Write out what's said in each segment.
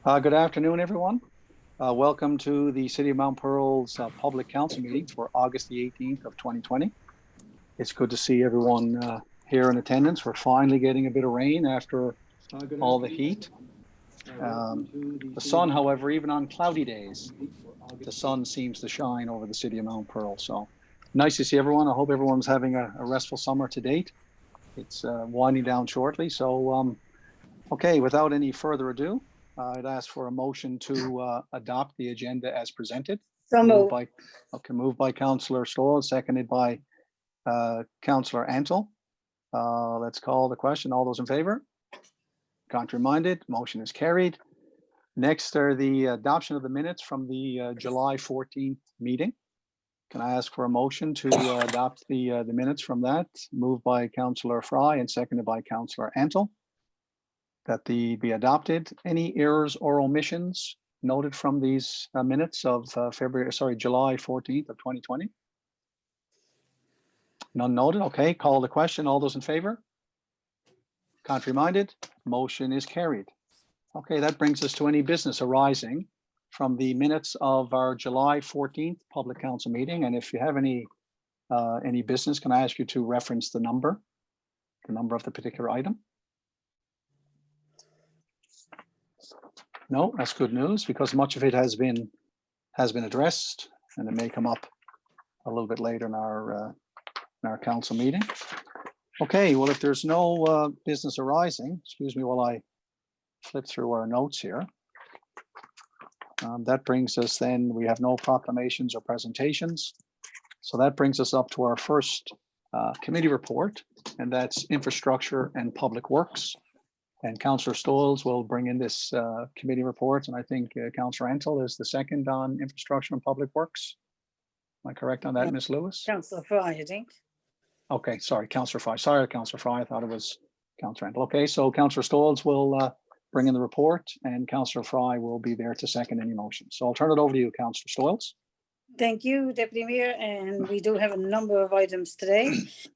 Good afternoon, everyone. Welcome to the City of Mount Pearl's Public Council meeting for August the 18th of 2020. It's good to see everyone here in attendance. We're finally getting a bit of rain after all the heat. The sun, however, even on cloudy days, the sun seems to shine over the City of Mount Pearl. So nice to see everyone. I hope everyone's having a restful summer to date. It's winding down shortly. So, okay, without any further ado, I'd ask for a motion to adopt the agenda as presented. Moved Moved by Councillor Stoll, seconded by Councillor Antle. Let's call the question. All those in favor? Contrary-minded, motion is carried. Next are the adoption of the minutes from the July 14th meeting. Can I ask for a motion to adopt the minutes from that? Moved by Councillor Fry and seconded by Councillor Antle. That be adopted. Any errors or omissions noted from these minutes of July 14th of 2020? None noted. Okay, call the question. All those in favor? Contrary-minded, motion is carried. Okay, that brings us to any business arising from the minutes of our July 14th Public Council meeting. And if you have any business, can I ask you to reference the number of the particular item? No, that's good news because much of it has been addressed, and it may come up a little bit later in our council meeting. Okay, well, if there's no business arising, excuse me while I flip through our notes here. That brings us then, we have no proclamations or presentations. So that brings us up to our first committee report, and that's Infrastructure and Public Works. And Councillor Stolz will bring in this committee report, and I think Councillor Antle is the second on Infrastructure and Public Works. Am I correct on that, Ms. Lewis? Councillor Fry, I think. Okay, sorry, Councillor Fry. Sorry, Councillor Fry. I thought it was Councillor Antle. Okay, so Councillor Stolz will bring in the report, and Councillor Fry will be there to second any motion. So I'll turn it over to you, Councillor Stolz. Thank you, Deputy Mayor, and we do have a number of items today.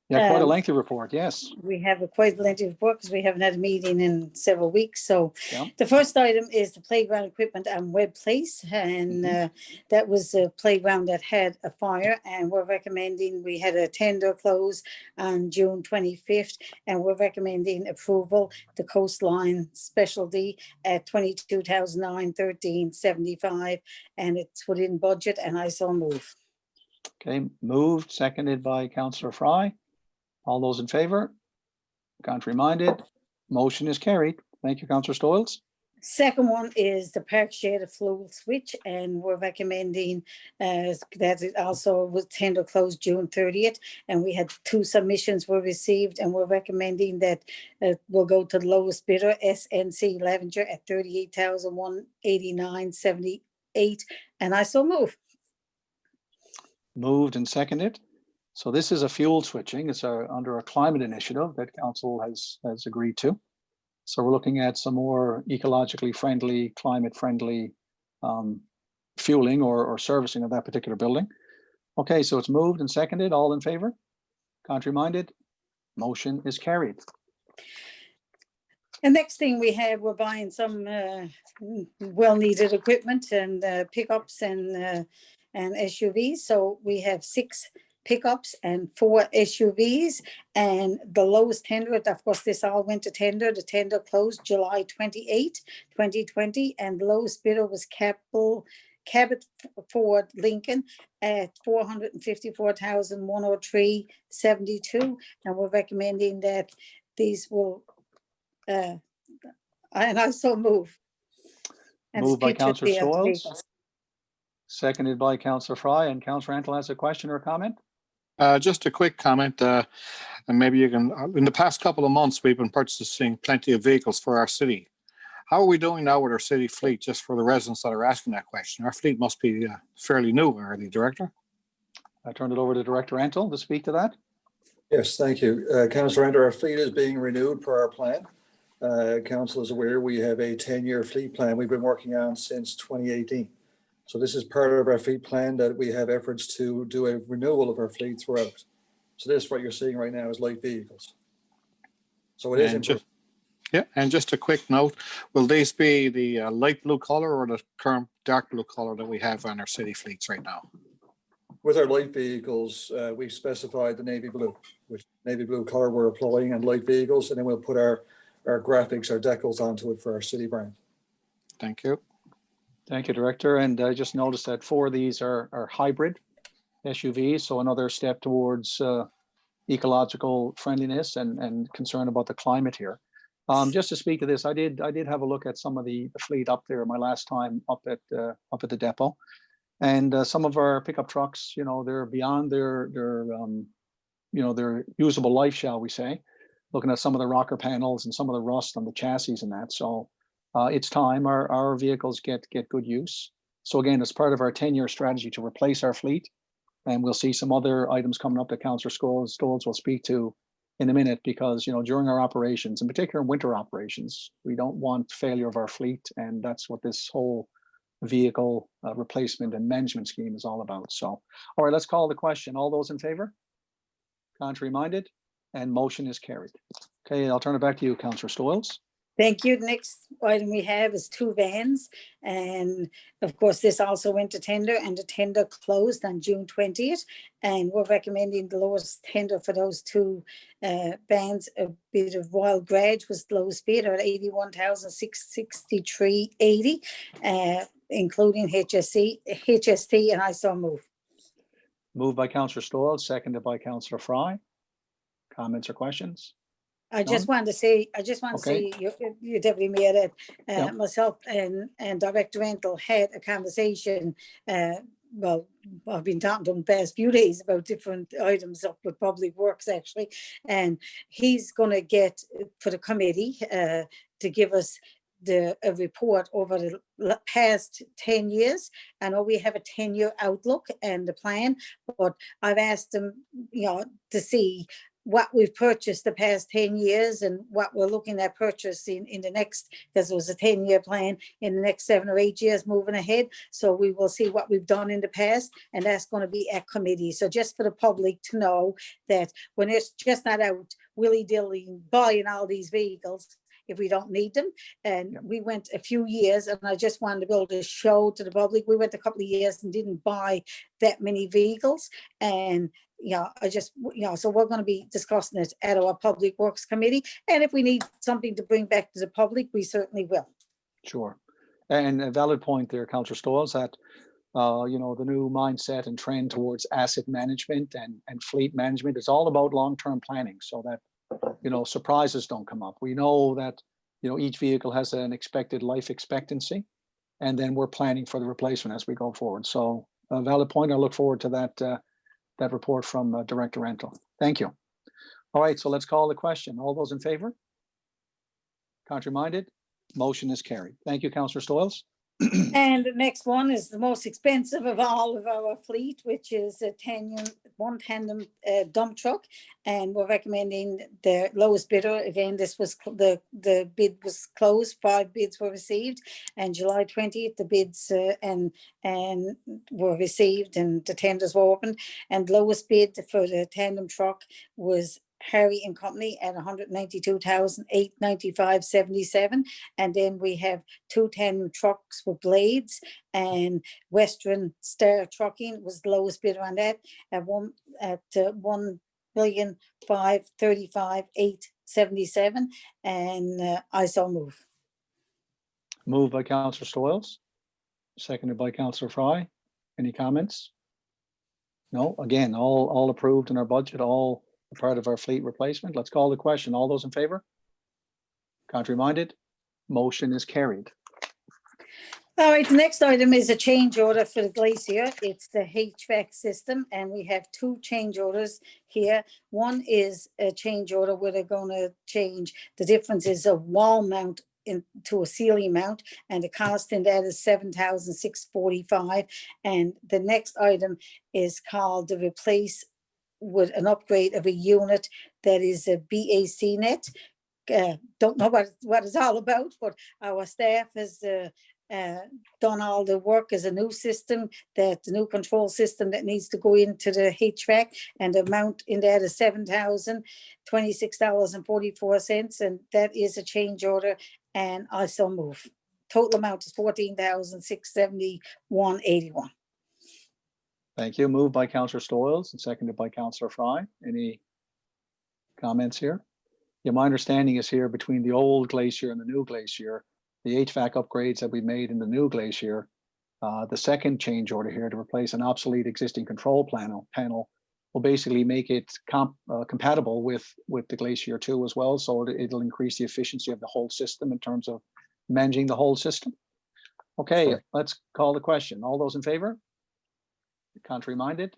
Yeah, quite a lengthy report, yes. We have a quite lengthy report because we haven't had a meeting in several weeks. So Yeah. The first item is the playground equipment and web place, and that was a playground that had a fire, and we're recommending, we had a tender close on June 25th, and we're recommending approval, the Coastline Specialty at $22,913.75, and it's within budget, and I so move. Okay, moved, seconded by Councillor Fry. All those in favor? Contrary-minded, motion is carried. Thank you, Councillor Stolz. Second one is the park shaded flow switch, and we're recommending that it also was tender closed June 30th, and we had 2 submissions were received, and we're recommending that we'll go to the lowest bidder, SNC Levenger, at $38,189.78, and I so move. Moved and seconded. So this is a fuel switching. It's under a climate initiative that council has agreed to. So we're looking at some more ecologically friendly, climate friendly fueling or servicing of that particular building. Okay, so it's moved and seconded. All in favor? Contrary-minded? Motion is carried. The next thing we have, we're buying some well-needed equipment and pickups and SUVs. So we have 6 pickups and 4 SUVs, and the lowest tender, of course, this all went to tender. The tender closed July 28, 2020, and the lowest bidder was Cabot Ford Lincoln at $454,103.72, and we're recommending that these will, and I so move. And moved by Councillor Stolz, vehicles. seconded by Councillor Fry, and Councillor Antle has a question or a comment? Just a quick comment, and maybe you can, in the past couple of months, we've been purchasing plenty of vehicles for our city. How are we doing now with our city fleet, just for the residents that are asking that question? Our fleet must be fairly new, are they, Director? I turn it over to Director Antle to speak to that. Yes, thank you. Councillor Ender, our fleet is being renewed per our plan. Council is aware we have a 10-year fleet plan we've been working on since 2018. So this is part of our fleet plan that we have efforts to do a renewal of our fleet throughout. So this, what you're seeing right now, is light vehicles. So it is Yeah, and just a quick note, will these be the light blue color or the current dark blue color that we have on our city fleets right now? With our light vehicles, we specified the navy blue, which navy blue color we're applying on light vehicles, and then we'll put our graphics, our decals onto it for our city brand. Thank you. Thank you, Director. And I just noticed that 4 of these are hybrid SUVs, so another step towards ecological friendliness and concern about the climate here. Just to speak to this, I did have a look at some of the fleet up there my last time up at the depot, and some of our pickup trucks, you know, they're beyond their their usable life, shall we say. Looking at some of the rocker panels and some of the rust on the chassis and that, so it's time our vehicles get good use. So again, as part of our 10-year strategy to replace our fleet, and we'll see some other items coming up that Councillor Scholes will speak to in a minute, because, you know, during our operations, in particular winter operations, we don't want failure of our fleet, and that's what this whole vehicle replacement and management scheme is all about. So, all right, let's call the question. All those in favor? Contrary minded? And motion is carried. Okay, I'll turn it back to you, Councillor Stoyles. Thank you. The next item we have is 2 vans. And of course, this also went to tender, and the tender closed on June 20th. And we're recommending the lowest tender for those 2 vans. A bit of Wild Grudge was the lowest bidder at 81,663.80, including HST, and I so move. Moved by Councillor Stoyles, seconded by Councillor Fry. Comments or questions? I just wanted to say, Okay. you Deputy Mayor, that Yeah. myself and Director Rental had a conversation. Well, I've been talking to him the past few days about different items up with Public Works, actually. And he's going to get for the committee to give us a report over the past 10 years. I know we have a 10-year outlook and the plan, but I've asked him, you know, to see what we've purchased the past 10 years and what we're looking at purchasing in the next, because it was a 10-year plan, in the next 7 or 8 years moving ahead. So we will see what we've done in the past, and that's going to be at committee. So just for the public to know that when it's just not out willy-dilly buying all these vehicles if we don't need them. And we went a few years, and I just wanted to be able to show to the public, we went a couple of years and didn't buy that many vehicles. And so we're going to be discussing it at our Public Works Committee. And if we need something to bring back to the public, we certainly will. Sure. And a valid point there, Councillor Stoyles, that the new mindset and trend towards asset management and fleet management is all about long-term planning, so that, surprises don't come up. We know that, each vehicle has an expected life expectancy, and then we're planning for the replacement as we go forward. So a valid point. I look forward to that report from Director Rental. Thank you. All right, so let's call the question. All those in favor? Contrary minded? Motion is carried. Thank you, Councillor Stoyles. And the next one is the most expensive of all of our fleet, which is one tandem dump truck. And we're recommending the lowest bidder. Again, this was the bid was closed. 5 bids were received, and July 20th, the bids and were received, and the tenders were opened. And lowest bid for the tandem truck was Harry and Company at 192,895.77. And then we have 2 tandem trucks with blades, and Western Star Trucking was the lowest bidder on that at 1,535,877. And I so move. Moved by Councillor Stoyles, seconded by Councillor Fry. Any comments? No. Again, all approved in our budget, all part of our fleet replacement. Let's call the question. All those in favor? Contrary minded? Motion is carried. All right, the next item is a change order for the Glacier. It's the HVAC system, and we have 2 change orders here. One is a change order where they're going to change. The difference is a wall mount into a ceiling mount, and the cost in that is $7,645. And the next item is called the replace with an upgrade of a unit that is a BAC net. Don't know what it's all about, but our staff has done all the work as a new system, that the new control system that needs to go into the HVAC, and the amount in that is $7,026.44, and that is a change order, and I so move. Total amount is $14,671.81. Thank you. Moved by Councillor Stoyles and seconded by Councillor Fry. Any comments here? Yeah, my understanding is here between the old Glacier and the new Glacier, the HVAC upgrades that we made in the new Glacier, the second change order here to replace an obsolete existing control panel will basically make it compatible with the Glacier 2 as well. So it'll increase the efficiency of the whole system in terms of managing the whole system. Okay, let's call the question. All those in favor? Contrary minded?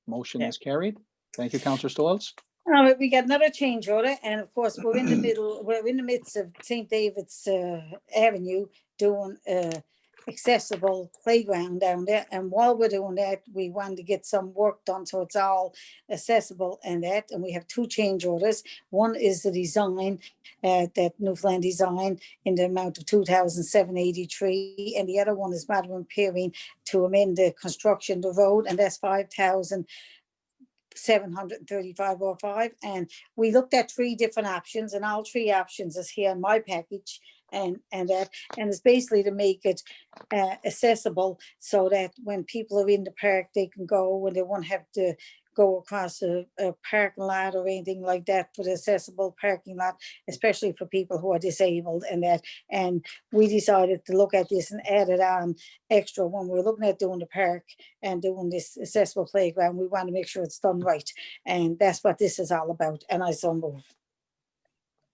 Motion is carried. Thank you, Councillor Stoyles. All right, we got another change order, and of course, we're in the midst of St. David's Avenue doing accessible playground down there. And while we're doing that, we wanted to get some work done so it's all accessible and that. And we have two change orders. One is the design, that Newfoundland design in the amount of $2,783, and the other one is matter repairing to amend the construction of the road, and that's $5,735.05. And we looked at three different options, and all three options is here in my package, and it's basically to make it accessible so that when people are in the park, they can go when they won't have to go across a parking lot or anything like that, for the accessible parking lot, especially for people who are disabled and that. And we decided to look at this and add it on extra when we're looking at doing the park and doing this accessible playground. We want to make sure it's done right. And that's what this is all about. And I so move.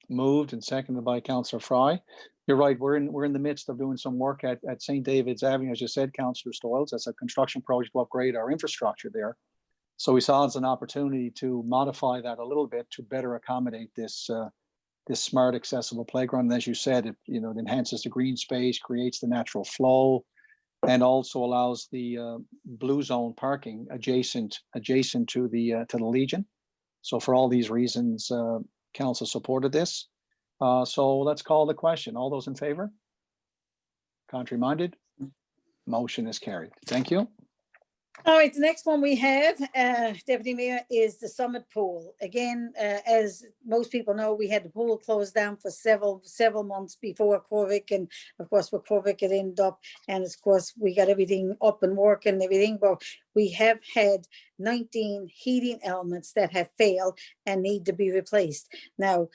Moved and seconded by Councillor Fry. You're right. We're in the midst of doing some work at St. David's Avenue, as you said, Councillor Stoyles. That's a construction project to upgrade our infrastructure there. So we saw it as an opportunity to modify that a little bit to better accommodate this smart, accessible playground. And as you said, it it enhances the green space, creates the natural flow, and also allows the blue zone parking adjacent to the Legion. So for all these reasons, council supported this. So let's call the question. All those in favor? Contrary minded? Motion is carried. Thank you. All right, the next one we have, Deputy Mayor, is the Summit Pool. Again, as most people know, we had the pool closed down for several months before COVID, and of course, with COVID, it ended up, and of course, we got everything up and working and everything, but we have had 19 heating elements that have failed and need to be replaced. Now,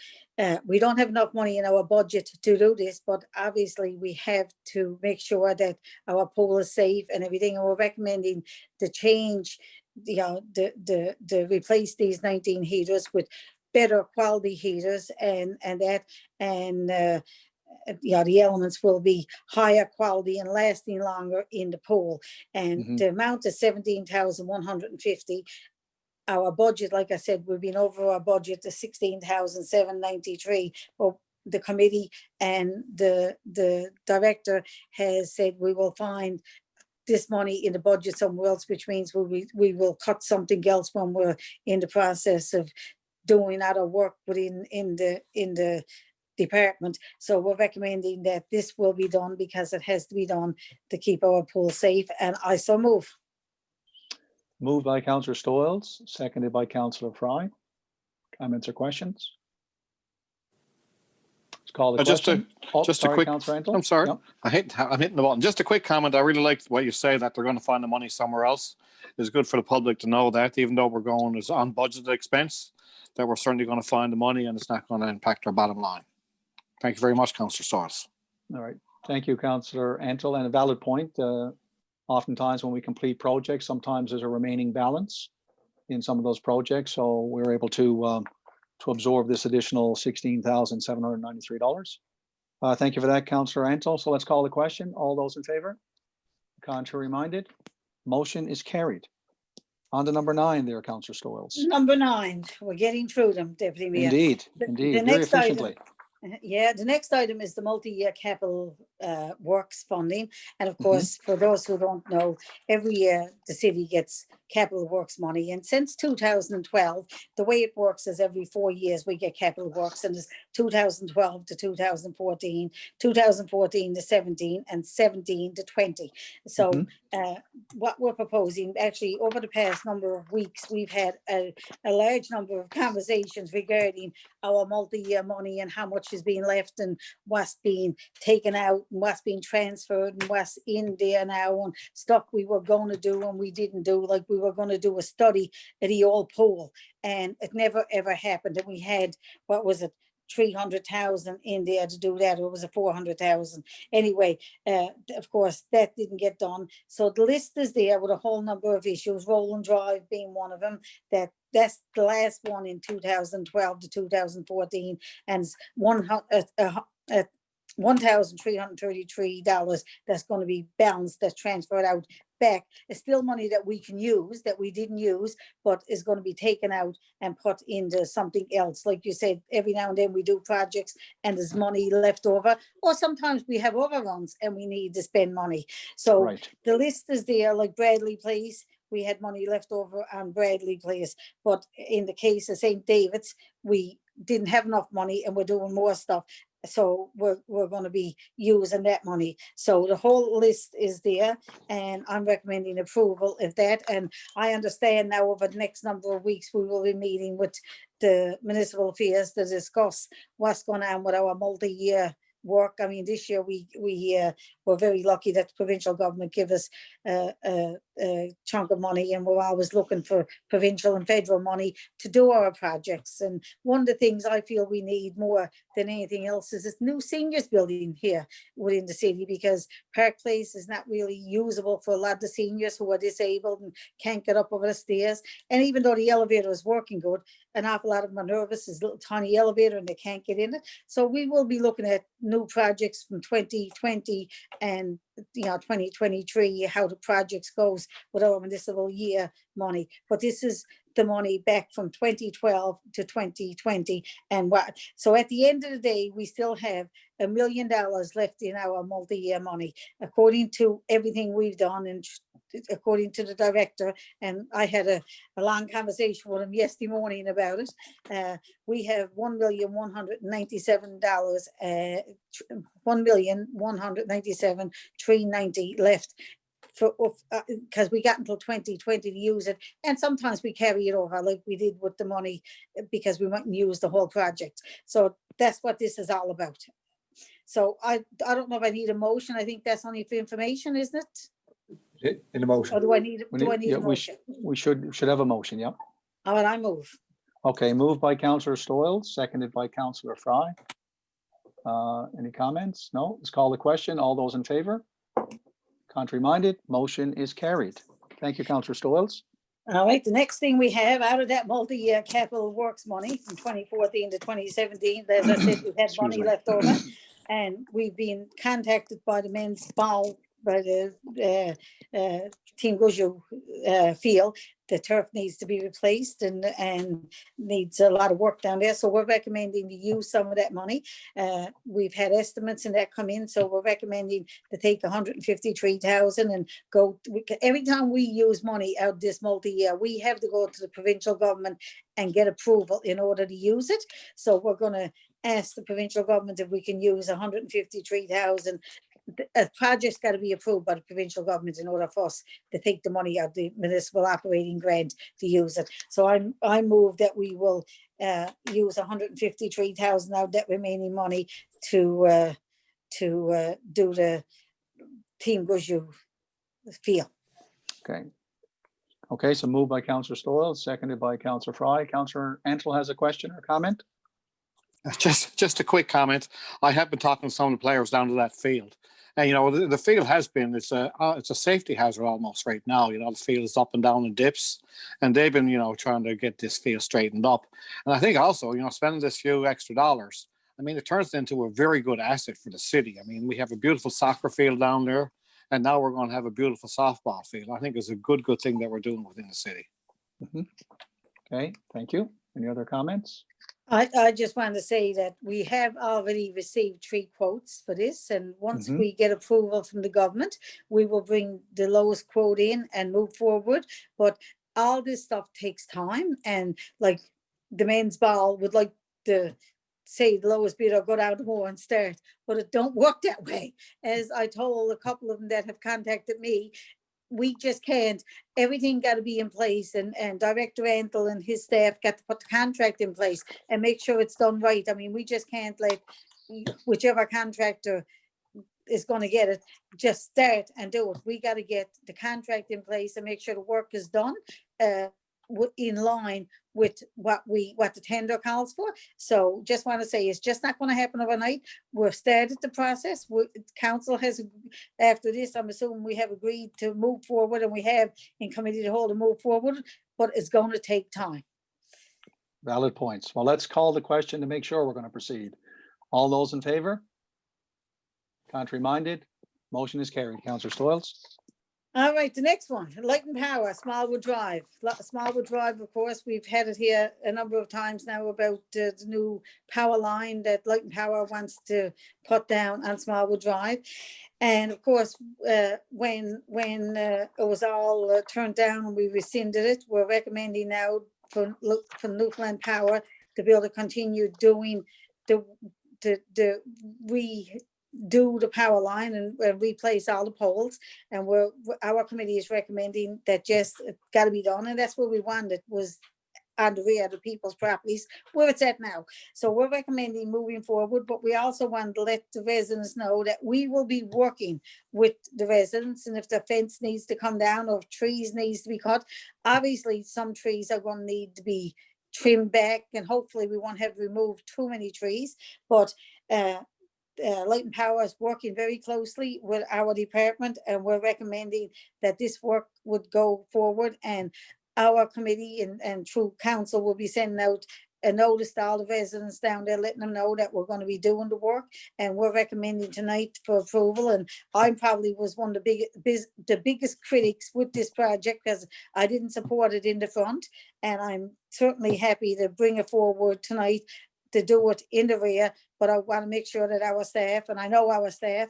we don't have enough money in our budget to do this, but obviously we have to make sure that our pool is safe and everything. And we're recommending to change, the replace these 19 heaters with better quality heaters, and the elements will be higher quality and lasting longer in the pool. And the amount is $17,150. Our budget, like I said, we've been over our budget to $16,793. But the committee and the director has said we will find this money in the budget somewhere else, which means we will cut something else when we're in the process of doing other work within in the department. So we're recommending that this will be done because it has to be done to keep our pool safe, and I so move. Moved by Councillor Stoyles, seconded by Councillor Fry. Comments or questions? Let's call the question. Just a quick. Councillor Antle. I'm sorry. Yep. I'm hitting the button. Just a quick comment. I really like what you say that they're going to find the money somewhere else. It's good for the public to know that, even though we're going as on budgeted expense, that we're certainly going to find the money and it's not going to impact our bottom line. Thank you very much, Councillor Stoyles. All right. Thank you, Councillor Antle. And a valid point. Oftentimes when we complete projects, sometimes there's a remaining balance in some of those projects. So we're able to absorb this additional $16,793. Thank you for that, Councillor Antle. So let's call the question. All those in favor? Contrary minded? Motion is carried. On to number 9 there, Councillor Stoyles. Number 9, we're getting through them, Deputy Mayor. Indeed, The very next efficiently. the next item is the multi-year capital works funding. And of course, for those who don't know, every year the city gets capital works money. And since 2012, the way it works is every 4 years we get capital works, and it's 2012 to 2014, 2014 to 17, and 17 to 20. So Mhm. what we're proposing, actually over the past number of weeks, we've had a large number of conversations regarding our multi-year money and how much is being left and what's being taken out and what's being transferred and what's in there now, and stuff we were going to do and we didn't do. Like we were going to do a study at the old pool, and it never ever happened. And we had, what was it, 300,000 in there to do that, or was it 400,000? Anyway, of course, that didn't get done. So the list is there with a whole number of issues, Roland Drive being one of them. That's the last one in 2012 to 2014, and $1,333 that's going to be balanced, that's transferred out back. It's still money that we can use, that we didn't use, but is going to be taken out and put into something else. Like you said, every now and then we do projects and there's money left over, or sometimes we have overruns and we need to spend money. So Right. the list is there, like Bradley Place. We had money left over on Bradley Place, but in the case of St. David's, we didn't have enough money and we're doing more stuff. So we're going to be using that money. So the whole list is there, and I'm recommending approval of that. And I understand now over the next number of weeks, we will be meeting with the municipal affairs to discuss what's going on with our multi-year work. I mean, this year we were very lucky that the provincial government gave us a chunk of money, and we're always looking for provincial and federal money to do our projects. And one of the things I feel we need more than anything else is this new seniors building here within the city, because Park Place is not really usable for a lot of the seniors who are disabled and can't get up over the stairs. And even though the elevator is working good, an awful lot of them are nervous. It's a little tiny elevator and they can't get in it. So we will be looking at new projects from 2020 and 2023, how the projects goes with our municipal year money. But this is the money back from 2012 to 2020. And what, so at the end of the day, we still have $1 million left in our multi-year money, according to everything we've done and according to the director. And I had a long conversation with him yesterday morning about it. We have $1,197, $1,197,390 left for because we got until 2020 to use it, and sometimes we carry it over like we did with the money because we mightn't use the whole project. So that's what this is all about. So I don't know if I need a motion. I think that's only for information, isn't it? In the motion. Or do I need Yeah, a motion? we should have a motion, yeah. All right, I move. Okay, moved by Councillor Stoyles, seconded by Councillor Fry. Any comments? No, let's call the question. All those in favor? Contrary minded, motion is carried. Thank you, Councillor Stoyles. All right, the next thing we have out of that multi-year capital works money from 2014 to 2017, as I said, we had Excuse money me. left over, and we've been contacted by the men's ball, by the Team Guju field. The turf needs to be replaced and needs a lot of work down there. So we're recommending to use some of that money. We've had estimates and that come in. So we're recommending to take 153,000 and go. Every time we use money out this multi-year, we have to go to the provincial government and get approval in order to use it. So we're going to ask the provincial government if we can use 153,000. A project's got to be approved by the provincial government in order for us to take the money out of the municipal operating grant to use it. So I move that we will use 153,000 out of that remaining money to do the Team Guju field. Okay, so moved by Councillor Stoyles, seconded by Councillor Fry. Councillor Ansel has a question or comment? Just a quick comment. I have been talking to some of the players down to that field. And, the field has been, it's a safety hazard almost right now. The field is up and down in dips, and they've been, trying to get this field straightened up. And I think also, spending this few extra dollars, it turns into a very good asset for the city. We have a beautiful soccer field down there, and now we're going to have a beautiful softball field. I think it's a good thing that we're doing within the city. Mm-hmm. Okay, thank you. Any other comments? I just wanted to say that we have already received 3 quotes for this, and once we get approval from the government, we will bring the lowest quote in and move forward. But all this stuff takes time, and like the men's ball would like to say the lowest bidder go down more and start, but it don't work that way. As I told a couple of them that have contacted me, we just can't, everything got to be in place, and Director Antle and his staff got to put the contract in place and make sure it's done right. I mean, we just can't let whichever contractor is going to get it just start and do it. We got to get the contract in place and make sure the work is done in line with what the tender calls for. So just want to say, it's just not going to happen overnight. We've started the process. Council has, after this, I'm assuming we have agreed to move forward, and we have in committee to hold to move forward, but it's going to take time. Valid points. Well, let's call the question to make sure we're going to proceed. All those in favor? Contrary minded? Motion is carried. Councillor Stoyles. All right, the next one, Light and Power, Smallwood Drive. Smallwood Drive, of course, we've had it here a number of times now about the new power line that Light and Power wants to put down on Smallwood Drive. And of course, when it was all turned down and we rescinded it, we're recommending now for Newfoundland Power to be able to continue doing redo the power line and replace all the poles. And our committee is recommending that just it's got to be done, and that's what we wanted, was on the rear of the people's properties where it's at now. So we're recommending moving forward, but we also want to let the residents know that we will be working with the residents, and if the fence needs to come down or if trees needs to be cut, obviously some trees are going to need to be trimmed back, and hopefully we won't have removed too many trees. But Light and Power is working very closely with our department, and we're recommending that this work would go forward, and our committee and through council will be sending out a notice to all the residents down there, letting them know that we're going to be doing the work, and we're recommending tonight for approval. And I probably was one of the biggest critics with this project, because I didn't support it in the front, and I'm certainly happy to bring it forward tonight to do it in the rear. But I want to make sure that our staff, and I know our staff,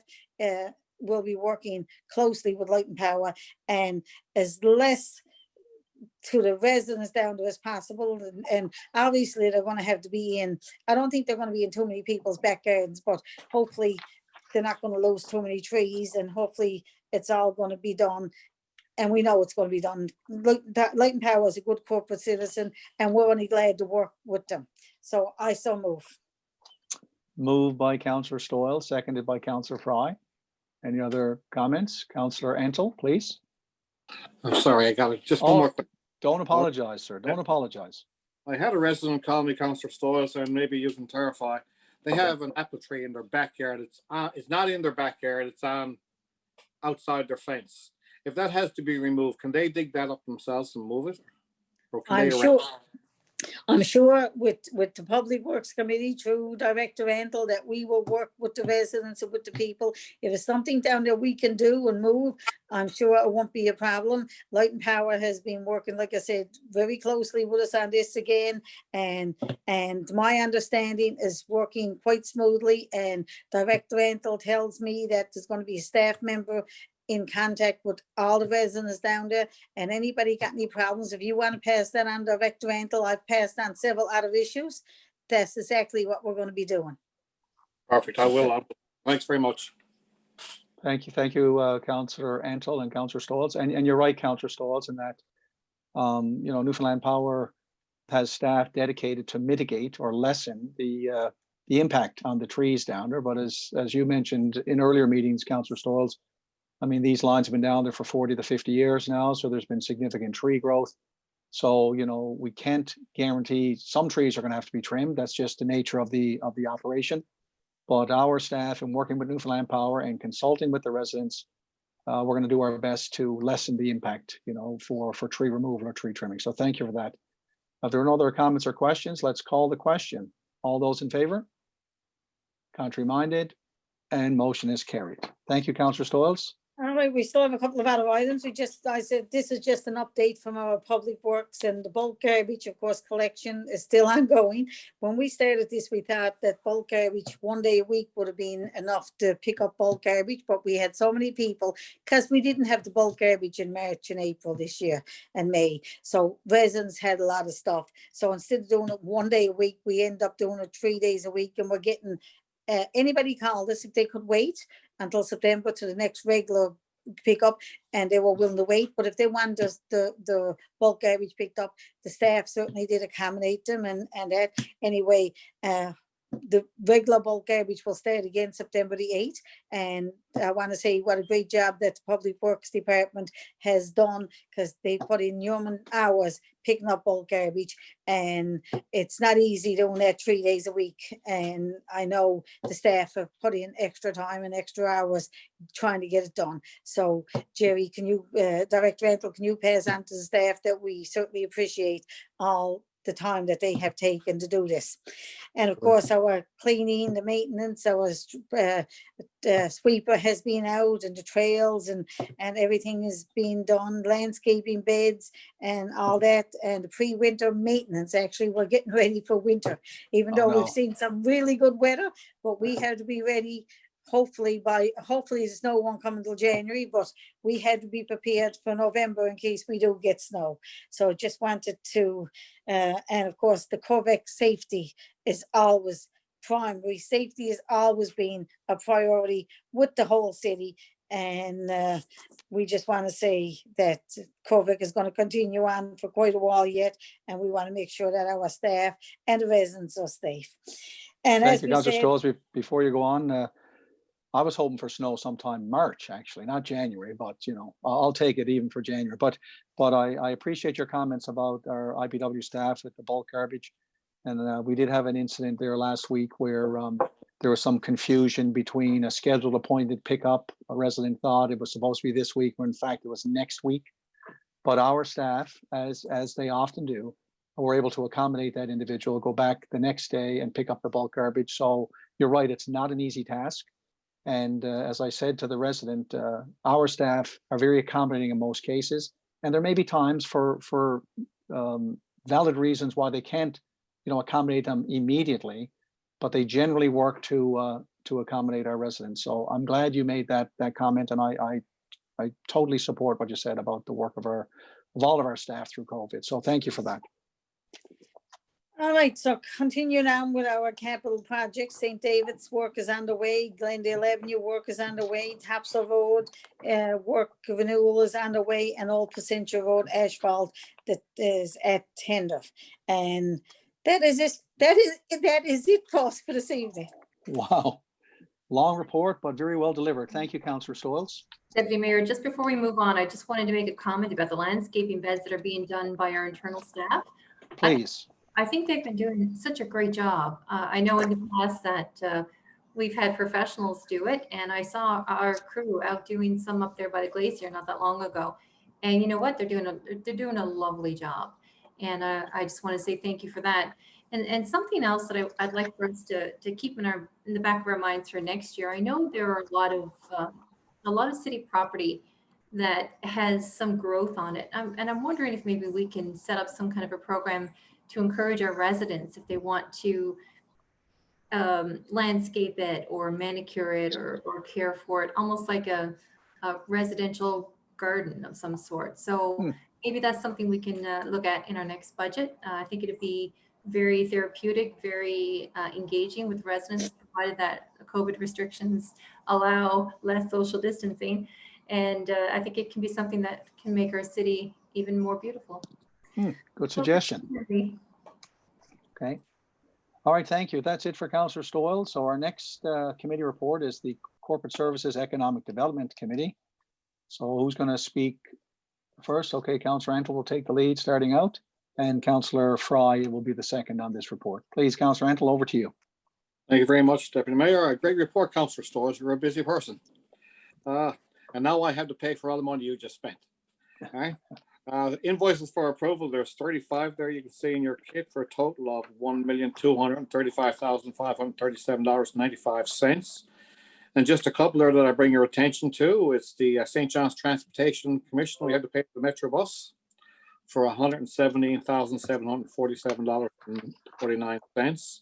will be working closely with Light and Power, and as less to the residents down there as possible. And obviously they're going to have to be in, I don't think they're going to be in too many people's backyards, but hopefully they're not going to lose too many trees, and hopefully it's all going to be done. And we know it's going to be done. Light and Power is a good corporate citizen, and we're only glad to work with them. So I so move. Moved by Councillor Stoyles, seconded by Councillor Fry. Any other comments? Councillor Antle, please. I'm sorry, I got it. Just one more. Don't apologize, sir. Don't apologize. I had a resident call me, Councillor Stoyles, and maybe you can clarify. They have an apple tree in their backyard. It's not in their backyard. It's on outside their fence. If that has to be removed, can they dig that up themselves and move it? Or can I'm sure with the Public Works Committee through Director Antle that we will work with the residents and with the people. If there's something down there we can do and move, I'm sure it won't be a problem. Light and Power has been working, like I said, very closely with us on this again. And my understanding is working quite smoothly. And Director Antle tells me that there's going to be a staff member in contact with all the residents down there, and anybody got any problems, if you want to pass that on to Director Antle, I've passed on several other issues. That's exactly what we're going to be doing. Perfect, I will. Thanks very much. Thank you, Councillor Antle and Councillor Stoyles. And you're right, Councillor Stoyles, in that Newfoundland Power has staff dedicated to mitigate or lessen the impact on the trees down there. But as you mentioned in earlier meetings, Councillor Stoyles, I mean, these lines have been down there for 40 to 50 years now, so there's been significant tree growth. So, we can't guarantee, some trees are going to have to be trimmed. That's just the nature of the operation. But our staff, and working with Newfoundland Power and consulting with the residents, we're going to do our best to lessen the impact, for tree removal or tree trimming. So thank you for that. If there are no other comments or questions, let's call the question. All those in favor? Contrary minded? And motion is carried. Thank you, Councillor Stoyles. All right, we still have a couple of other items. I said, this is just an update from our public works, and the bulk garbage, of course, collection is still ongoing. When we started this, we thought that bulk garbage 1 day a week would have been enough to pick up bulk garbage, but we had so many people because we didn't have the bulk garbage in March and April this year and May. So residents had a lot of stuff. So instead of doing it 1 day a week, we end up doing it 3 days a week, and we're getting anybody called us if they could wait until September to the next regular pickup, and they were willing to wait. But if they want the bulk garbage picked up, the staff certainly did accommodate them, and that anyway. The regular bulk garbage will start again September the 8th. And I want to say what a great job that the Public Works Department has done, because they put in human hours picking up bulk garbage, and it's not easy doing that 3 days a week. And I know the staff have put in extra time and extra hours trying to get it done. So Jerry, can you, Director Rental, can you pass on to the staff that we certainly appreciate all the time that they have taken to do this. And of course, our cleaning, the maintenance, our sweeper has been out, and the trails and everything is being done, landscaping beds and all that, and the pre-winter maintenance. Actually, we're getting ready for winter, even though we've seen some really good weather, but we have to be ready. Hopefully the snow won't come until January, but we had to be prepared for November in case we do get snow. So just wanted to, and of course the COVEX safety is always primary. Safety has always been a priority with the whole city. And we just want to say that COVEX is going to continue on for quite a while yet. And we want to make sure that our staff and the residents are safe. And Thank as you, we Councillor said, Stolz. Before you go on, I was hoping for snow sometime March, actually, not January, but you know, I'll take it even for January. But I appreciate your comments about our IPW staff with the bulk garbage. And we did have an incident there last week where there was some confusion between a scheduled appointed pickup. A resident thought it was supposed to be this week, when in fact it was next week. But our staff, as they often do, were able to accommodate that individual, go back the next day and pick up the bulk garbage. So you're right, it's not an easy task. And as I said to the resident, our staff are very accommodating in most cases. And there may be times for valid reasons why they can't, accommodate them immediately, but they generally work to accommodate our residents. So I'm glad you made that comment, and I totally support what you said about the work of all of our staff through COVID. So thank you for that. all right, so continuing on with our capital projects, St. David's work is underway, Glendale Avenue work is underway, Topsail Road work renewal is underway, and Old Placentia Road asphalt that is at tender. And that is it for us for this evening. Wow. Long report, but very well delivered. Thank you, Councillor Stoyles. Deputy Mayor, just before we move on, I just wanted to make a comment about the landscaping beds that are being done by our internal staff. Please. I think they've been doing such a great job. I know in the past that we've had professionals do it, and I saw our crew out doing some up there by the glacier not that long ago. And you know what? They're doing a lovely job. And I just want to say thank you for that. And something else that I'd like for us to keep in the back of our minds for next year. I know there are a lot of city property that has some growth on it. And I'm wondering if maybe we can set up some kind of a program to encourage our residents, if they want to landscape it or manicure it or care for it, almost like a residential garden of some sort. So maybe that's something we can look at in our next budget. I think it'd be very therapeutic, very engaging with residents, provided that COVID restrictions allow less social distancing. And I think it can be something that can make our city even more beautiful. Good suggestion. Okay. All right, thank you. That's it for Councillor Stoyles. So our next committee report is the Corporate Services Economic Development Committee. So who's going to speak first? Okay, Councillor Rental will take the lead starting out, and Councillor Fry will be the second on this report. Please, Councillor Rental, over to you. Thank you very much, Deputy Mayor. A great report, Councillor Stoyles. You're a busy person. And now I have to pay for all the money you just spent. All right. Invoices for approval, there's 35 there you can see in your kit for a total of $1,235,537.95. And just a couple there that I bring your attention to. It's the St. John's Transportation Commission. We had to pay for the Metro bus for $117,747.49.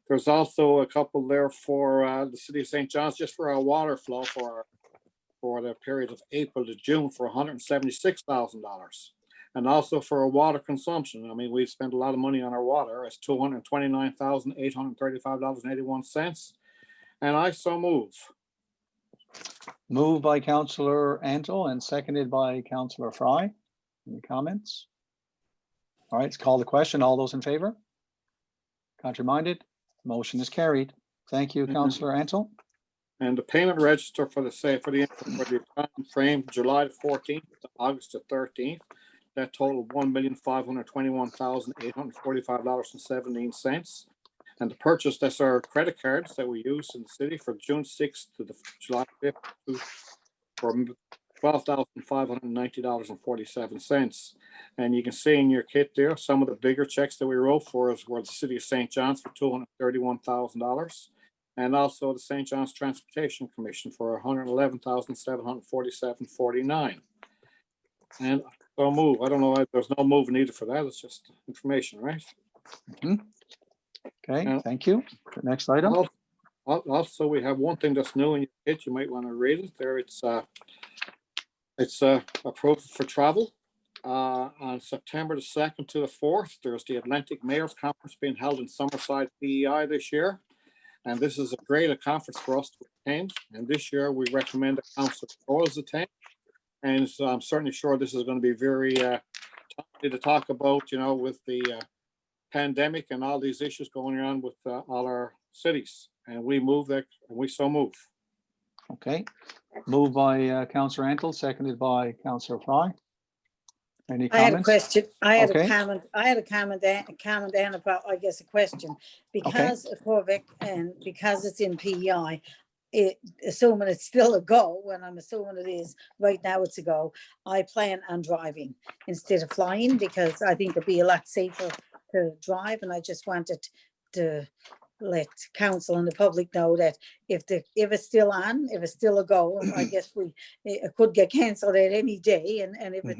There's also a couple there for the city of St. John's, just for our water flow for the period of April to June for $176,000. And also for our water consumption. I mean, we've spent a lot of money on our water. It's $229,835.81. And I so move. Moved by Councillor Antle and seconded by Councillor Fry. Any comments? All right, let's call the question. All those in favor? Contrary-minded? Motion is carried. Thank you, Councillor Antle. And the payment register for the time frame July the 14th to August the 13th, that totaled $1,521,845.17. And the purchase, that's our credit cards that we use in the city for June 6th to the July 5th for $12,590.47. And you can see in your kit there, some of the bigger checks that we wrote for us were the city of St. John's for $231,000. And also the St. John's Transportation Commission for $111,747.49. And so move. I don't know, there's no move needed for that. It's just information, right? Mhm. Okay, thank you. The next item. Also, we have one thing that's new in your kit. You might want to read it there. It's approved for travel. On September the 2nd to the 4th, there's the Atlantic Mayors Conference being held in Summerside, PEI this year. And this is a great conference for us to attend. And this year we recommend that Councillor Rose attend. And so I'm certainly sure this is going to be very timely to talk about, with the pandemic and all these issues going on with all our cities. And we move that, and we so move. Okay, moved by Councillor Antle, seconded by Councillor Fry. Any I had a comments? question. I had Okay. a comment and about, I guess, a question. Because of COVID and because it's in PEI, assuming it's still a go, and I'm assuming it is, right now it's a go, I plan on driving instead of flying because I think it'd be a lot safer to drive, and I just wanted to let council and the public know that if it's still on, if it's still a go, I guess it could get cancelled at any day, and if it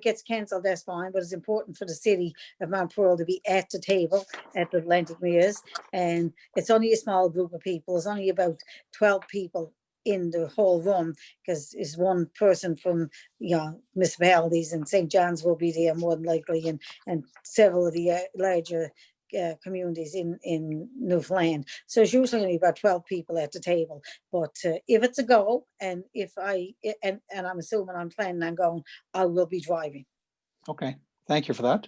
gets cancelled, that's fine. But it's important for the city of Mount Pearl to be at the table at the Atlantic Mayors, and it's only a small group of people. It's only about 12 people in the whole room, because it's one person from municipalities, and St. John's will be there more than likely, and several of the larger communities in Newfoundland. So it's usually only about 12 people at the table. But if it's a go, and if and I'm assuming I'm planning on going, I will be driving. Okay, thank you for that.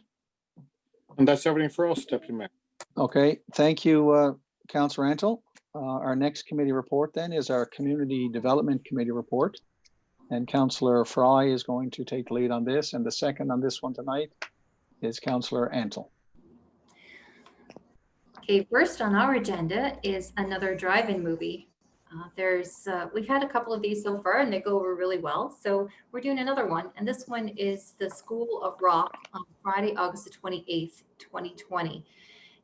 And that's everything for us, Deputy Mayor. Okay, thank you, Councillor Antle. Our next committee report then is our Community Development Committee report. And Councillor Fry is going to take the lead on this. And the second on this one tonight is Councillor Antle. Okay, first on our agenda is another drive-in movie. We've had a couple of these so far and they go over really well. So we're doing another one. And this one is The School of Rock on Friday, August the 28th, 2020.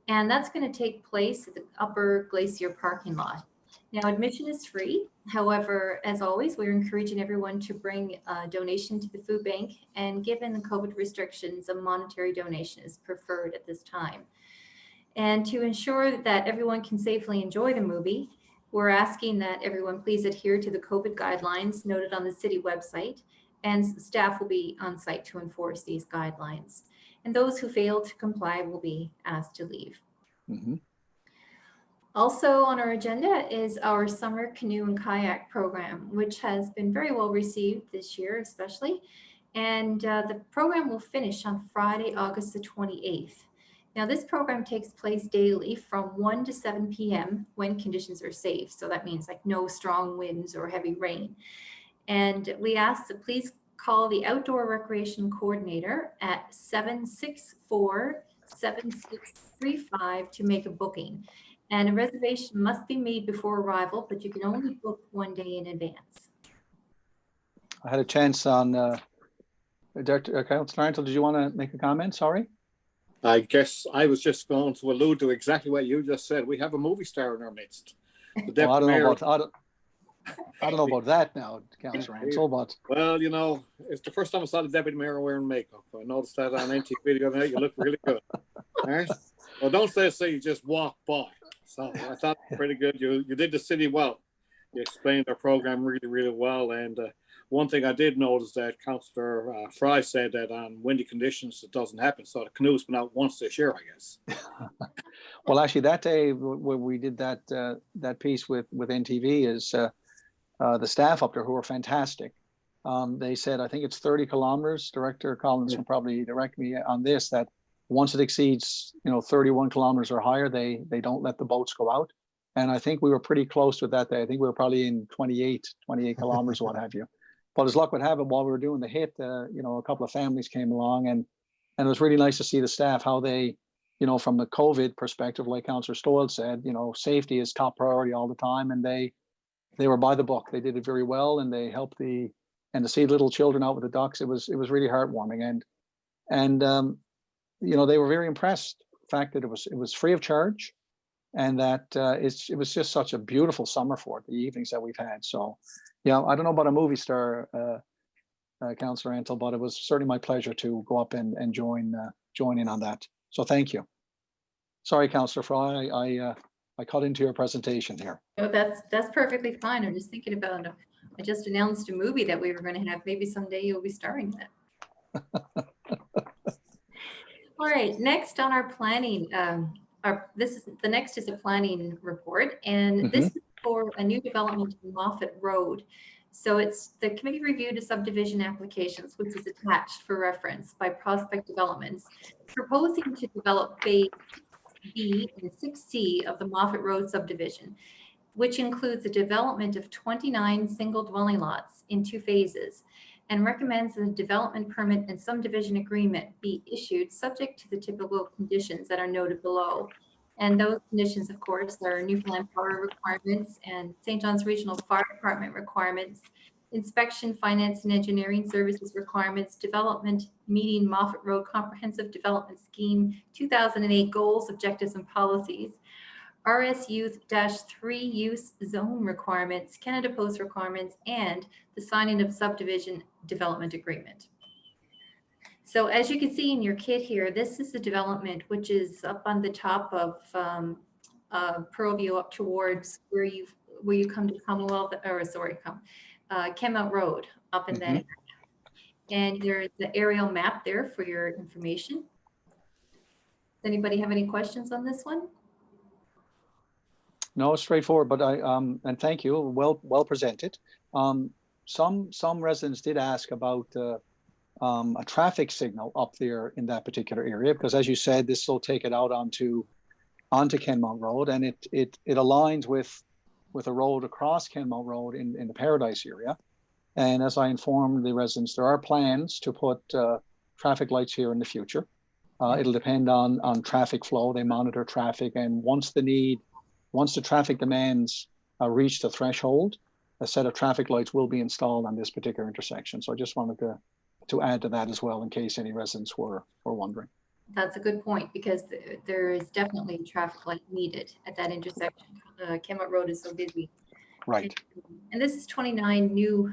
And that's going to take place at the Upper Glacier parking lot. Now, admission is free. However, as always, we're encouraging everyone to bring a donation to the food bank. And given the COVID restrictions, a monetary donation is preferred at this time. And to ensure that everyone can safely enjoy the movie, we're asking that everyone please adhere to the COVID guidelines noted on the city website, and staff will be on site to enforce these guidelines. And those who fail to comply will be asked to leave. Mm-hmm. Also on our agenda is our summer canoe and kayak program, which has been very well received this year, especially. And the program will finish on Friday, August the 28th. Now, this program takes place daily from 1 to 7 p.m. when conditions are safe. So that means like no strong winds or heavy rain. And we ask that please call the Outdoor Recreation Coordinator at 764-7635 to make a booking. And a reservation must be made before arrival, but you can only book 1 day in advance. I had a chance on, Councillor Antle, did you want to make a comment? Sorry. I guess I was just going to allude to exactly what you just said. We have a movie star in our midst. the Well, I deputy don't know mayor. about, I don't know about that now, Councillor Ansel, but Well, you know, it's the first time I saw the deputy mayor wearing makeup. I noticed that on NTV the other night. You look really good. All right. Well, don't say you just walk by. So I thought it was pretty good. You did the city well. You explained our program really, really well. And one thing I did notice that Councillor Fry said that on windy conditions it doesn't happen. So the canoe's been out once this year, I guess. well, actually, that day when we did that that piece with NTV is the staff up there who were fantastic. They said, I think it's 30 kilometers. Director Collins can probably direct me on this. That once it exceeds 31 kilometers or higher, they don't let the boats go out. And I think we were pretty close with that day. I think we were probably in 28 kilometers, what have you. But as luck would have it, while we were doing the hit, a couple of families came along, and it was really nice to see the staff, how they, from the COVID perspective, like Councillor Stoll said, safety is top priority all the time. And they were by the book. They did it very well, and they helped and to see little children out with the ducks, it was really heartwarming. And they were very impressed. The fact that it was free of charge, and that it was just such a beautiful summer for it, the evenings that we've had. So, yeah, I don't know about a movie star, Councillor Antle, but it was certainly my pleasure to go up and join in on that. So thank you. Sorry, Councillor Fry, I cut into your presentation here. Oh, that's perfectly fine. I'm just thinking about I just announced a movie that we were going to have. Maybe someday you'll be starring in it. All right, next on our planning, next is a planning report, and this is for a new development in Moffat Road. So it's the committee reviewed a subdivision applications, which is attached for reference by Prospect Developments, proposing to develop phase B and 6C of the Moffat Road subdivision, which includes the development of 29 single dwelling lots in 2 phases, and recommends that a development permit and subdivision agreement be issued subject to the typical conditions that are noted below. And those conditions, of course, are Newfoundland Power requirements and St. John's Regional Fire Department requirements, inspection, finance, and engineering services requirements, development meeting Moffat Road Comprehensive Development Scheme 2008 goals, objectives, and policies, RS Youth-3 use zone requirements, Canada Post requirements, and the signing of subdivision development agreement. So as you can see in your kit here, this is the development which is up on the top of Pearlview up towards where you come to Commonwealth, or sorry, Kenmount Road up in that area. And there's the aerial map there for your information. Does anybody have any questions on this one? No, it's straightforward, but and thank you, well presented. Some residents did ask about a traffic signal up there in that particular area, because as you said, this will take it out onto Kenmount Road, and it aligns with a road across Kenmount Road in the Paradise area. And as I informed the residents, there are plans to put traffic lights here in the future. It'll depend on traffic flow. They monitor traffic, and once the traffic demands reach the threshold, a set of traffic lights will be installed on this particular intersection. So I just wanted to add to that as well, in case any residents were wondering. That's a good point, because there is definitely a traffic light needed at that intersection. Kenmount Road is so busy. Right. And this is 29 new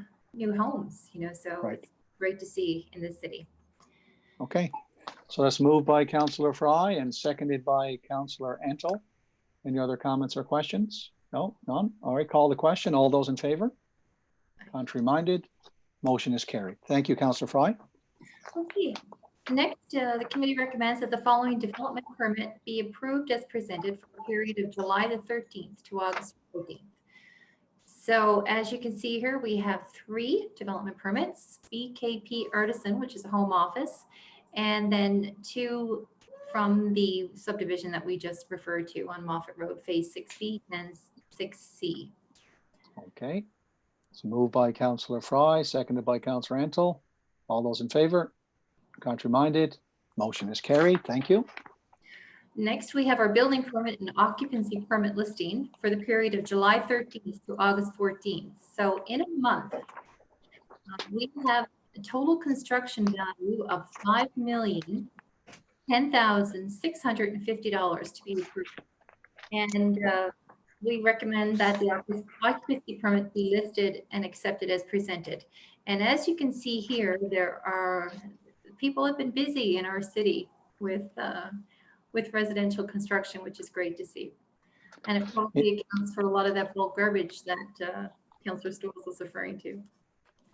homes, so Right. It's great to see in this city. Okay. So that's moved by Councillor Fry and seconded by Councillor Antle. Any other comments or questions? No, none. All right, call the question. All those in favor? Contrary minded? Motion is carried. Thank you, Councillor Fry. Okay. Next, the committee recommends that the following development permit be approved as presented for a period of July the 13th to August 14th. So as you can see here, we have 3 development permits: BKP Artisan, which is a home office, and then 2 from the subdivision that we just referred to on Moffat Road, phase 6B and 6C. Okay. It's moved by Councillor Fry, seconded by Councillor Antle. All those in favor? Contrary minded? Motion is carried. Thank you. Next, we have our building permit and occupancy permit listing for the period of July 13th to August 14th. So in a month, we have a total construction value of $5,010,650 to be approved. And we recommend that the occupancy permit be listed and accepted as presented. And as you can see here, people have been busy in our city with residential construction, which is great to see. And it probably accounts for a lot of that bulk garbage that Councillor Stolz was referring to.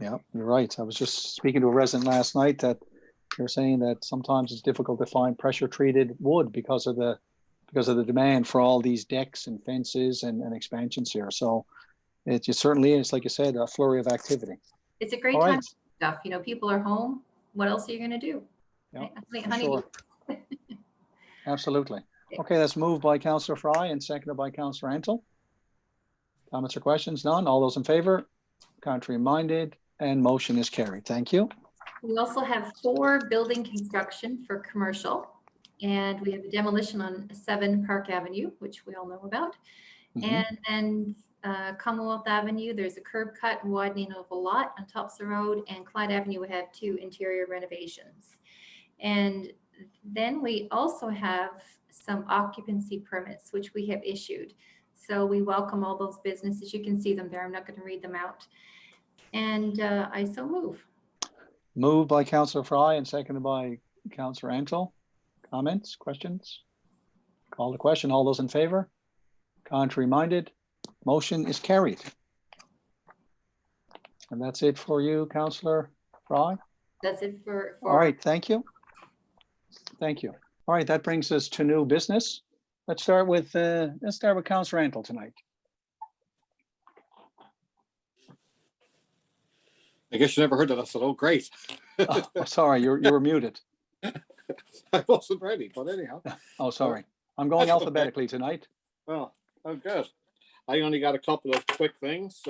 Yeah, you're right. I was just speaking to a resident last night that they're saying that sometimes it's difficult to find pressure treated wood because of the demand for all these decks and fences and expansions here. So it just certainly is, like you said, a flurry of activity. It's a great All time right. to do stuff. You know, people are home. What else are you going to do? Yeah, I think for honeydew. sure. Absolutely. Okay, that's moved by Councillor Fry and seconded by Councillor Antle. Comments or questions? None. All those in favor? Contrary minded, and motion is carried. Thank you. We also have 4 building construction for commercial, and we have a demolition on 7 Park Avenue, which we all know about. Mhm. And then Commonwealth Avenue, there's a curb cut and widening of a lot on Topsa Road, and Clyde Avenue we have 2 interior renovations. And then we also have some occupancy permits, which we have issued. So we welcome all those businesses. You can see them there. I'm not going to read them out. And I so move. Moved by Councillor Fry and seconded by Councillor Antle. Comments, questions? Call the question. All those in favor? Contrary minded, motion is carried. And that's it for you, Councillor Fry. That's it for All right, thank you. Thank you. All right, that brings us to new business. Let's start with Councillor Antle tonight. I guess you never heard that. I said, oh, great. Oh, sorry, you were muted. I wasn't ready, but anyhow. Oh, sorry. I'm going That's okay. alphabetically tonight. Oh, good. I only got a couple of quick things.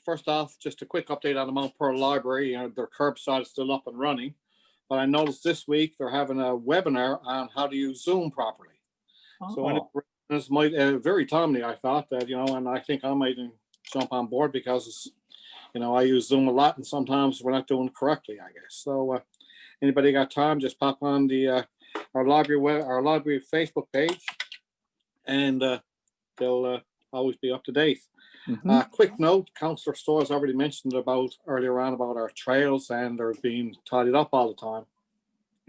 First off, just a quick update on the Mount Pearl Library. You know, their curbside is still up and running, but I noticed this week they're having a webinar on how to use Zoom properly. So this might very timely, I thought that, you know, and I think I might jump on board because it's, you know, I use Zoom a lot and sometimes we're not doing it correctly, I guess. So anybody got time, just pop on the our library Facebook page and they'll always be up to date. Quick note, Councillor Storrs already mentioned earlier on about our trails and they're being tidied up all the time.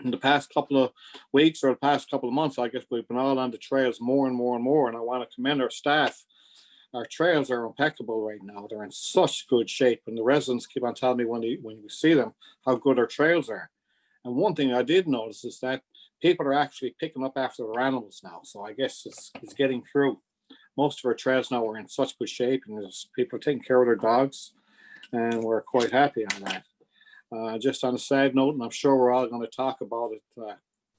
In the past couple of weeks or the past couple of months, I guess we've been all on the trails more and more and more. And I want to commend our staff. Our trails are impeccable right now. They're in such good shape. And the residents keep on telling me when you see them, how good our trails are. And one thing I did notice is that people are actually picking up after their animals now. So I guess it's getting through. Most of our trails now are in such good shape and people are taking care of their dogs. And we're quite happy on that. Just on a side note, and I'm sure we're all going to talk about it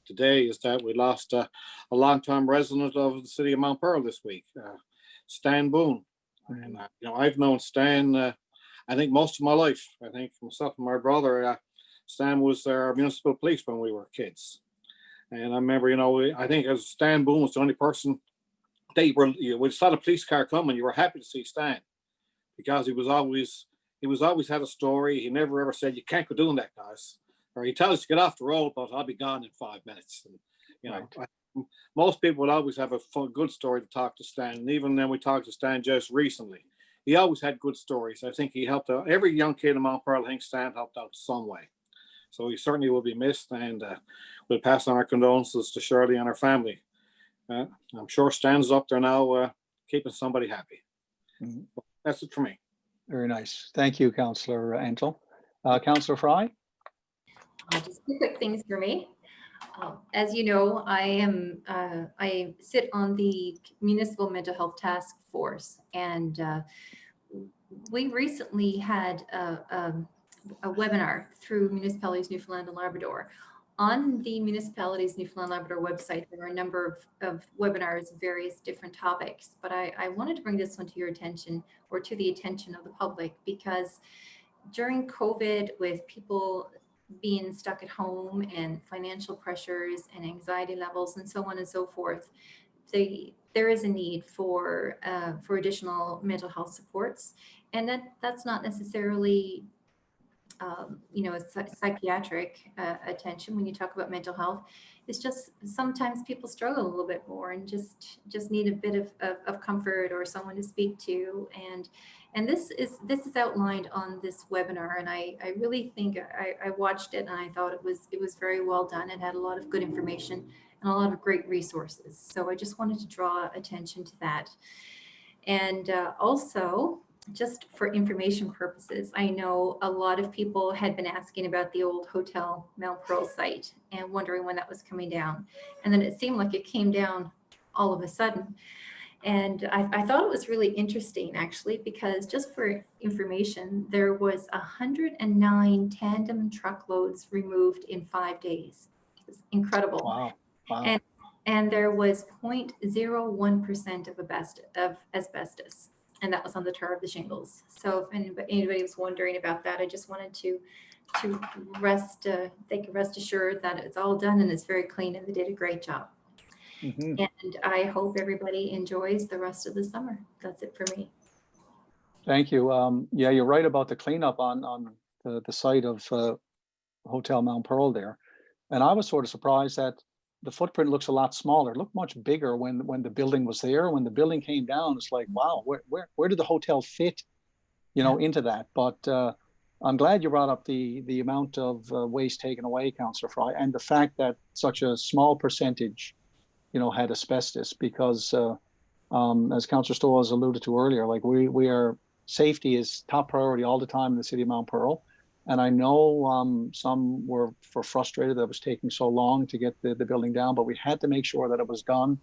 today, is that we lost a longtime resident of the city of Mount Pearl this week, Stan Boone. And you know, I've known Stan, I think most of my life. I think myself and my brother, Stan was our municipal police when we were kids. And I remember, you know, I think as Stan Boone was the only person, when you saw the police car coming, you were happy to see Stan because he was always had a story. He never ever said, you can't go doing that, guys. Or he tells us to get off the road, but I'll be gone in 5 minutes. And, you know, most people would always have a good story to talk to Stan. And even then we talked to Stan just recently. He always had good stories. I think he helped out every young kid in Mount Pearl. I think Stan helped out some way. So he certainly will be missed. And we'll pass on our condolences to Shirley and her family. I'm sure Stan's up there now keeping somebody happy. That's it for me. Very nice. Thank you, Councillor Antle. Councillor Fry? Just two quick things for me. As you know, I sit on the Municipal Mental Health Task Force, and we recently had a webinar through Municipalities Newfoundland and Labrador. On the Municipalities Newfoundland and Labrador website, there are a number of webinars, various different topics, but I wanted to bring this one to your attention or to the attention of the public because during COVID, with people being stuck at home and financial pressures and anxiety levels and so on and so forth, there is a need for additional mental health supports, and that's not necessarily you know, psychiatric attention when you talk about mental health. it's just sometimes people struggle a little bit more and just need a bit of comfort or someone to speak to. And this is outlined on this webinar, and I really think I watched it and I thought it was very well done. It had a lot of good information and a lot of great resources. So I just wanted to draw attention to that. And also, just for information purposes, I know a lot of people had been asking about the old Hotel Mount Pearl site and wondering when that was coming down. And then it seemed like it came down all of a sudden. And I thought it was really interesting, actually, because just for information, there was 109 tandem truckloads removed in 5 days. It's incredible. Wow. Wow. And there was 0.01% of asbestos, and that was on the tar of the shingles. So if anybody was wondering about that, I just wanted to they can rest assured that it's all done and it's very clean, and they did a great job. Mhm. And I hope everybody enjoys the rest of the summer. That's it for me. Thank you. Yeah, you're right about the cleanup on the site of Hotel Mount Pearl there. And I was sort of surprised that the footprint looks a lot smaller. It looked much bigger when the building was there. When the building came down, it's like, wow, where did the hotel fit, into that? But I'm glad you brought up the amount of waste taken away, Councillor Fry, and the fact that such a small percentage, had asbestos, because as Councillor Stoll has alluded to earlier, like safety is top priority all the time in the city of Mount Pearl. And I know some were frustrated that it was taking so long to get the building down, but we had to make sure that it was done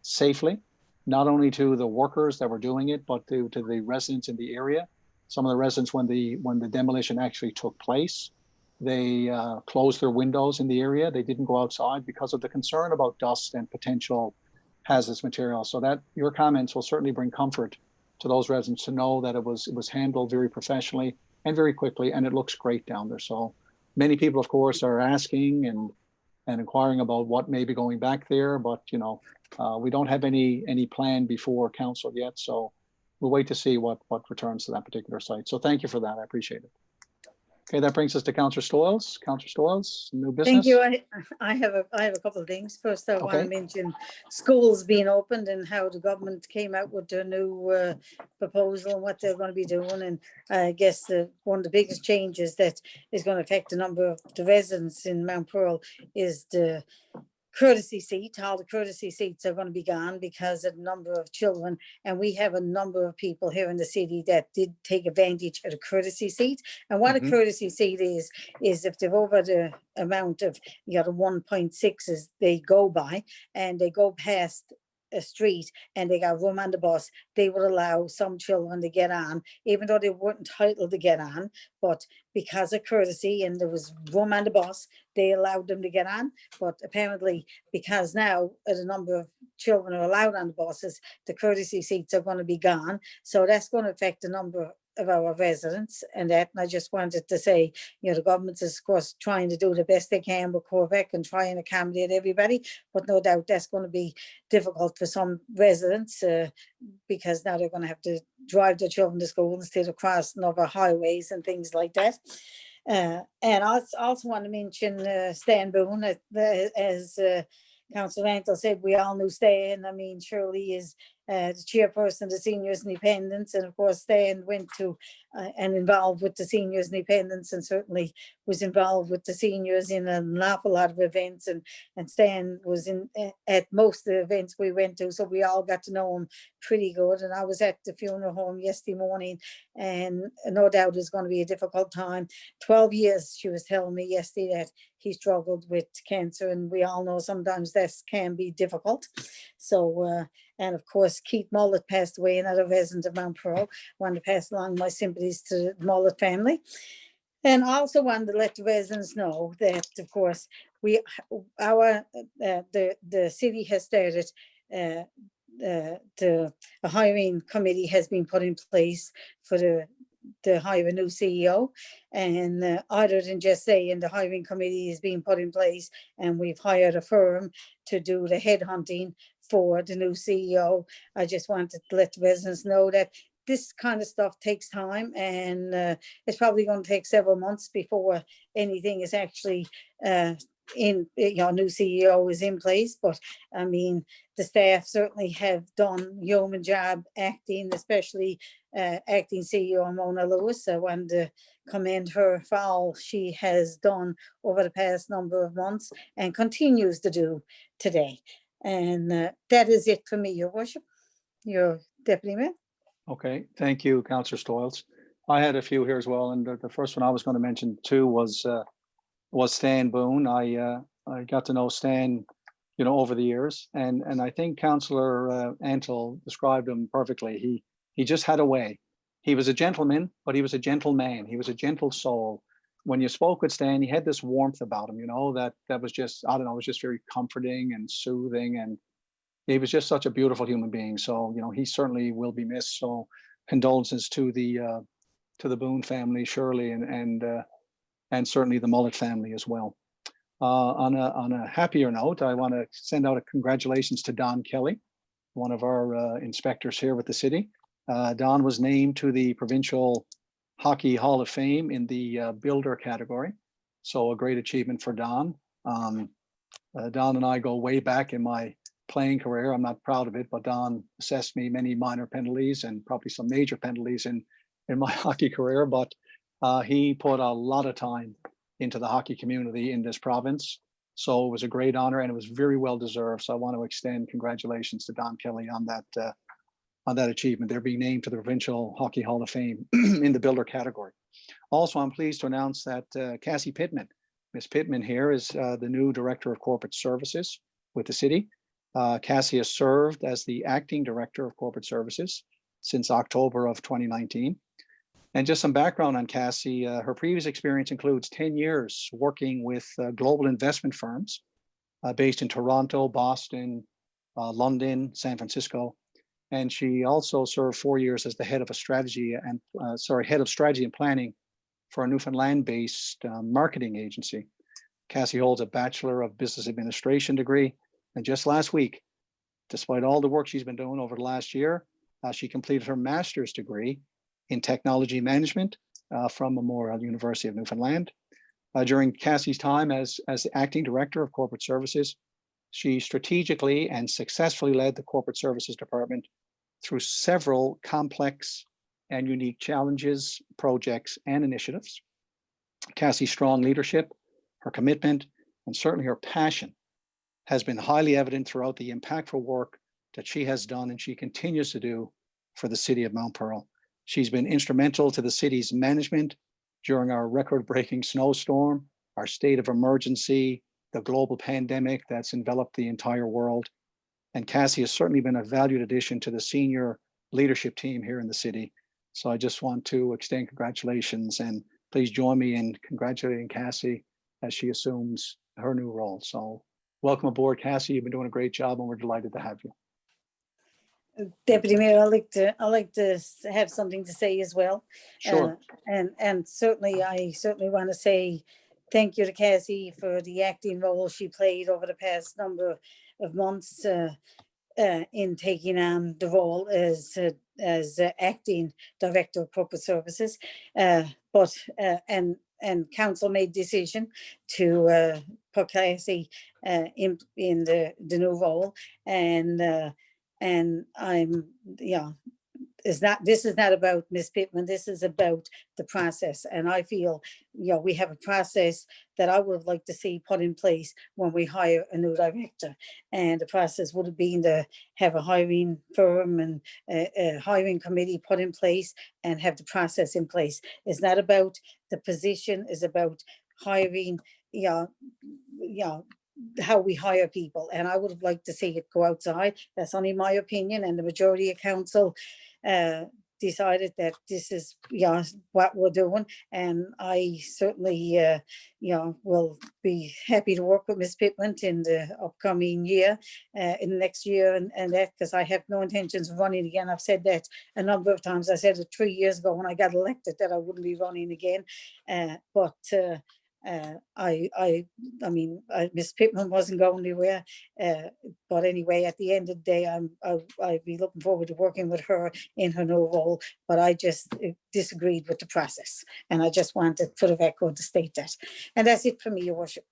safely, not only to the workers that were doing it, but to the residents in the area. Some of the residents, when the demolition actually took place, they closed their windows in the area. They didn't go outside because of the concern about dust and potential hazardous material. So that your comments will certainly bring comfort to those residents to know that it was handled very professionally and very quickly, and it looks great down there. So many people, of course, are asking and inquiring about what may be going back there, but we don't have any plan before council yet. So we'll wait to see what returns to that particular site. So thank you for that. I appreciate it. Okay, that brings us to Councillor Stoyles. Councillor Stoyles, new business. Thank you. I have a couple of things. First, I want Okay. to mention schools being opened and how the government came out with their new proposal and what they're going to be doing. And I guess one of the biggest changes that is going to affect the number of the residents in Mount Pearl is the courtesy seat. All the courtesy seats are going to be gone because of the number of children, and we have a number of people here in the city that did take advantage of the courtesy seat. And what a courtesy seat is if they're over the amount of the 1.6s they go by, and they go past a street and they got room on the bus, they would allow some children to get on, even though they weren't entitled to get on. But because of courtesy and there was room on the bus, they allowed them to get on. But apparently, because now the number of children are allowed on the buses, the courtesy seats are going to be gone. So that's going to affect the number of our residents and that. And I just wanted to say, the government is, of course, trying to do the best they can with Corvec and try and accommodate everybody. But no doubt that's going to be difficult for some residents because now they're going to have to drive their children to school instead of crossing over highways and things like that. And I also want to mention Stan Boone, as Councillor Rantle said, we all knew Stan. I mean, Shirley is the chairperson of the Seniors Independence, and of course Stan went to and involved with the Seniors Independence, and certainly was involved with the seniors in an awful lot of events, and Stan was at most of the events we went to, so we all got to know him pretty good. And I was at the funeral home yesterday morning, and no doubt it's going to be a difficult time. 12 years, she was telling me yesterday, that he struggled with cancer, and we all know sometimes this can be difficult. So and of course, Keith Mullet passed away, another resident of Mount Pearl. I want to pass along my sympathies to the Mullet family. And I also wanted to let the residents know that, of course, the city has started a hiring committee has been put in place for to hire a new CEO, and other than just saying the hiring committee is being put in place, and we've hired a firm to do the headhunting for the new CEO. I just wanted to let the residents know that this kind of stuff takes time, and it's probably going to take several months before anything is actually new CEO is in place, but I mean, the staff certainly have done yeoman job acting, especially acting CEO Mona Lewis. I want to commend her for all she has done over the past number of months and continues to do today. And that is it for me, Your Worship, your Deputy Mayor. Okay, thank you, Councillor Stoyles. I had a few here as well, and the first one I was going to mention too was Stan Boone. I got to know Stan, over the years, and I think Councillor Antle described him perfectly. He just had a way. He was a gentleman, but he was a gentleman. He was a gentle soul. When you spoke with Stan, he had this warmth about him, that was just, I don't know, it was just very comforting and soothing, and he was just such a beautiful human being. So, he certainly will be missed. So condolences to the Boone family, Shirley, and certainly the Mullet family as well. On a happier note, I want to send out a congratulations to Don Kelly, one of our inspectors here with the city. Don was named to the Provincial Hockey Hall of Fame in the builder category. So a great achievement for Don. Don and I go way back in my playing career. I'm not proud of it, but Don assessed me many minor penalties and probably some major penalties in my hockey career. But he put a lot of time into the hockey community in this province. So it was a great honor and it was very well deserved. So I want to extend congratulations to Don Kelly on that achievement. They're being named to the Provincial Hockey Hall of Fame in the builder category. Also, I'm pleased to announce that Cassie Pittman, Miss Pittman here, is the new Director of Corporate Services with the city. Cassie has served as the Acting Director of Corporate Services since October of 2019. And just some background on Cassie, her previous experience includes 10 years working with global investment firms based in Toronto, Boston, London, San Francisco. And she also served 4 years as the head of strategy and planning for a Newfoundland-based marketing agency. Cassie holds a Bachelor of Business Administration degree. And just last week, despite all the work she's been doing over the last year, she completed her master's degree in technology management from Memorial University of Newfoundland. During Cassie's time as acting director of corporate services, she strategically and successfully led the corporate services department through several complex and unique challenges, projects, and initiatives. Cassie's strong leadership, her commitment, and certainly her passion has been highly evident throughout the impactful work that she has done and she continues to do for the city of Mount Pearl. She's been instrumental to the city's management during our record-breaking snowstorm, our state of emergency, the global pandemic that's enveloped the entire world. And Cassie has certainly been a valued addition to the senior leadership team here in the city. So I just want to extend congratulations and please join me in congratulating Cassie as she assumes her new role. So welcome aboard, Cassie. You've been doing a great job and we're delighted to have you. Deputy Mayor, I like to have something to say as well. Sure. And certainly, I want to say thank you to Cassie for the acting role she played over the past number of months in taking on the role as acting director of corporate services. And council made decision to put Cassie in the new role, and this is not about Ms. Pittman, this is about the process. And I feel, we have a process that I would like to see put in place when we hire a new director. And the process would have been to have a hiring firm and a hiring committee put in place and have the process in place. It's not about the position, it's about hiring, how we hire people. And I would have liked to see it go outside. That's only my opinion. And the majority of council decided that this is what we're doing. And I certainly will be happy to work with Ms. Pittman in the upcoming year, in the next year, and that, because I have no intentions of running again. I've said that a number of times. I said it 3 years ago when I got elected that I wouldn't be running again. Miss Pittman wasn't going anywhere, but anyway, at the end of the day, I'd be looking forward to working with her in her new role. But I just disagreed with the process, and I just wanted for the record to state that. And that's it for me, Your Worship.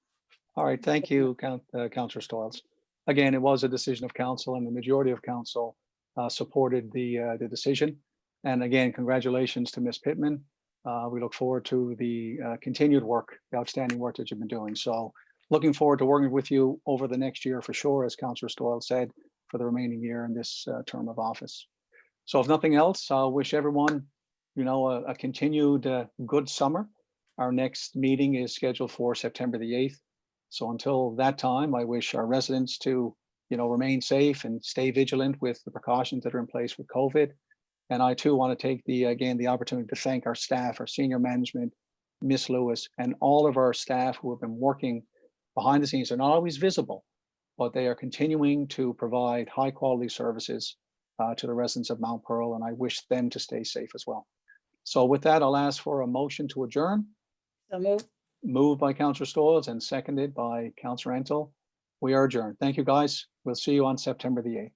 All right, thank you, Councillor Stoyles. Again, it was a decision of council and the majority of council supported the decision. And again, congratulations to Ms. Pittman. We look forward to the continued work, the outstanding work that you've been doing. So looking forward to working with you over the next year for sure, as Councillor Stoyles said, for the remaining year in this term of office. So if nothing else, I'll wish everyone, a continued good summer. Our next meeting is scheduled for September the 8th. So until that time, I wish our residents to, remain safe and stay vigilant with the precautions that are in place with COVID. And I too want to take the opportunity to thank our staff, our senior management, Miss Lewis, and all of our staff who have been working behind the scenes. They're not always visible, but they are continuing to provide high quality services to the residents of Mount Pearl, and I wish them to stay safe as well. So with that, I'll ask for a motion to adjourn. So move. Moved by Councillor Stoyles and seconded by Councillor Entill. We are adjourned. Thank you, guys. We'll see you on September the 8th.